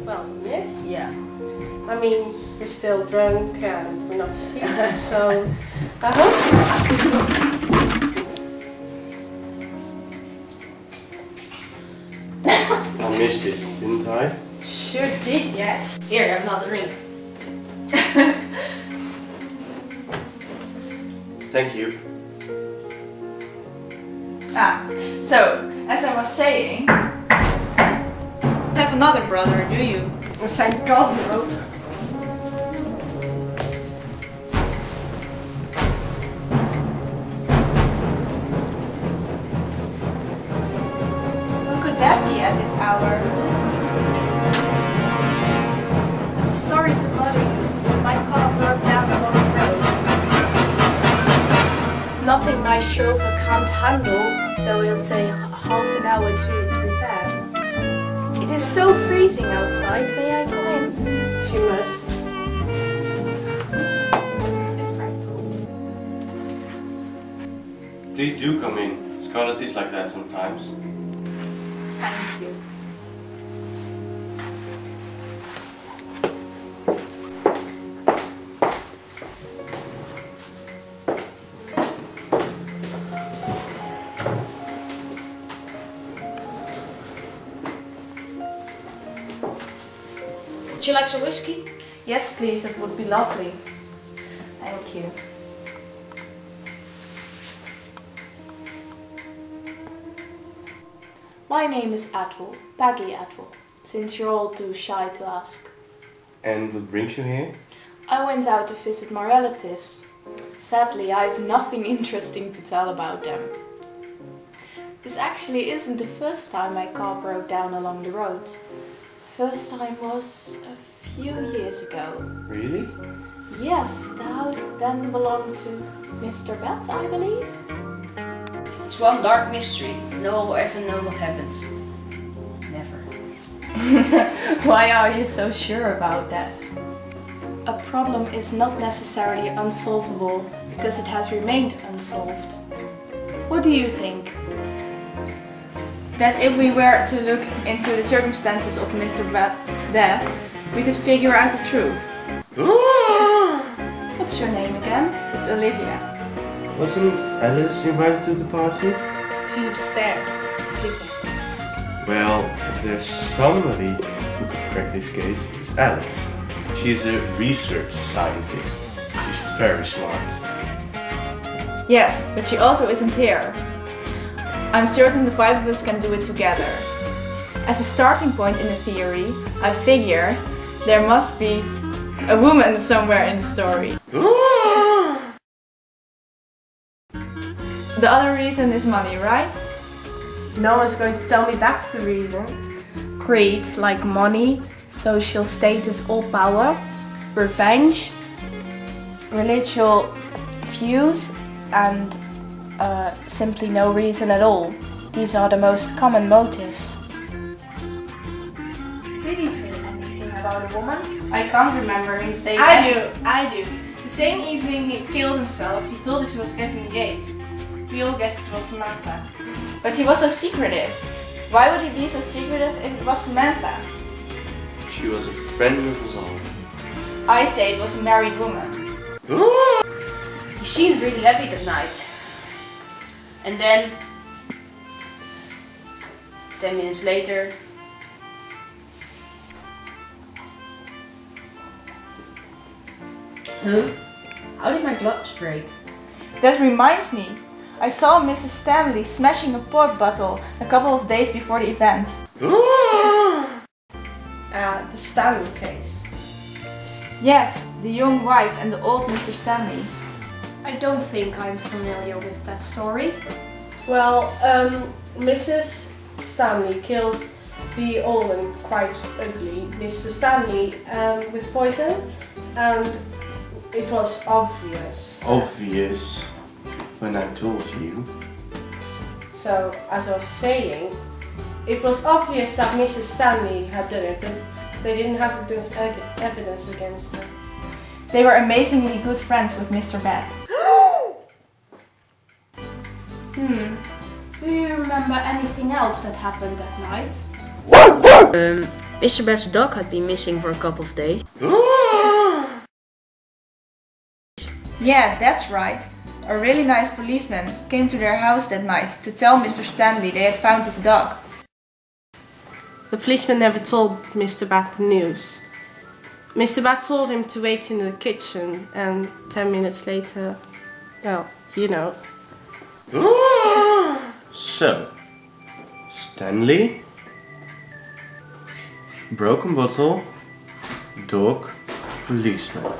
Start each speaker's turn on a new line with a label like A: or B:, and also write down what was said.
A: Well, yes.
B: Yeah.
A: I mean, we're still drunk and we're not asleep, so I hope.
C: I missed it, didn't I?
A: Sure did, yes.
B: Here, have another drink.
C: Thank you.
D: So, as I was saying, have another brother, do you?
A: Thank God, no.
D: Who could that be at this hour?
E: I'm sorry to bother you. My car broke down along the road. Nothing my chauffeur can't handle, though it'll take half an hour to repair. It is so freezing outside. May I come in?
A: If you must.
C: Please do come in. Scarlett is like that sometimes.
E: Thank you.
B: Would you like some whiskey?
E: Yes, please. That would be lovely. Thank you. My name is Aerts, Peggy Aerts, since you're all too shy to ask.
C: And what brings you here?
E: I went out to visit my relatives. Sadly, I have nothing interesting to tell about them. This actually isn't the first time my car broke down along the road. First time was a few years ago.
C: Really?
E: Yes, the house then belonged to Mr. Bart, I believe.
B: It's one dark mystery. No one will ever know what happens. Never.
E: Why are you so sure about that? A problem is not necessarily unsolvable because it has remained unsolved. What do you think?
D: That if we were to look into the circumstances of Mr. Bart's death, we could figure out the truth.
E: What's your name again?
D: It's Olivia.
C: Wasn't Alice invited to the party?
E: She's upstairs, sleeping.
C: Well, if there's somebody who could crack this case, it's Alice. She's a research scientist. She's very smart.
D: Yes, but she also isn't here. I'm certain the five of us can do it together. As a starting point in the theory, I figure there must be a woman somewhere in the story. The other reason is money, right?
A: No one's going to tell me that's the reason.
E: Greed, like money, social status or power, revenge, religious views, and simply no reason at all. These are the most common motives. Did he say anything about a woman?
A: I can't remember him saying
F: I do. The same evening he killed himself, he told us he was getting engaged. We all guessed it was Samantha.
D: But he was so secretive. Why would he be so secretive if it was Samantha?
C: She was a friend of us all.
D: I say it was a married woman.
B: He seemed really happy that night. And then, 10 minutes later, how did my gloves break?
D: That reminds me, I saw Mrs. Stanley smashing a port bottle a couple of days before the event.
A: the Stanley case.
D: Yes, the young wife and the old Mr. Stanley.
E: I don't think I'm familiar with that story.
A: Well, Mrs. Stanley killed the old and quite ugly Mr. Stanley with poison, and it was obvious.
C: Obvious when I told you.
A: So, as I was saying, it was obvious that Mrs. Stanley had done it, but they didn't have enough evidence against her.
D: They were amazingly good friends with Mr. Bat.
E: Do you remember anything else that happened that night?
B: Mr. Bat's dog had been missing for a couple of days.
D: Yeah, that's right. A really nice policeman came to their house that night to tell Mr. Stanley they had found his dog.
A: The policeman never told Mr. Bat the news. Mr. Bat told him to wait in the kitchen, and 10 minutes later, well, you know.
C: So, Stanley, broken bottle, dog, policeman.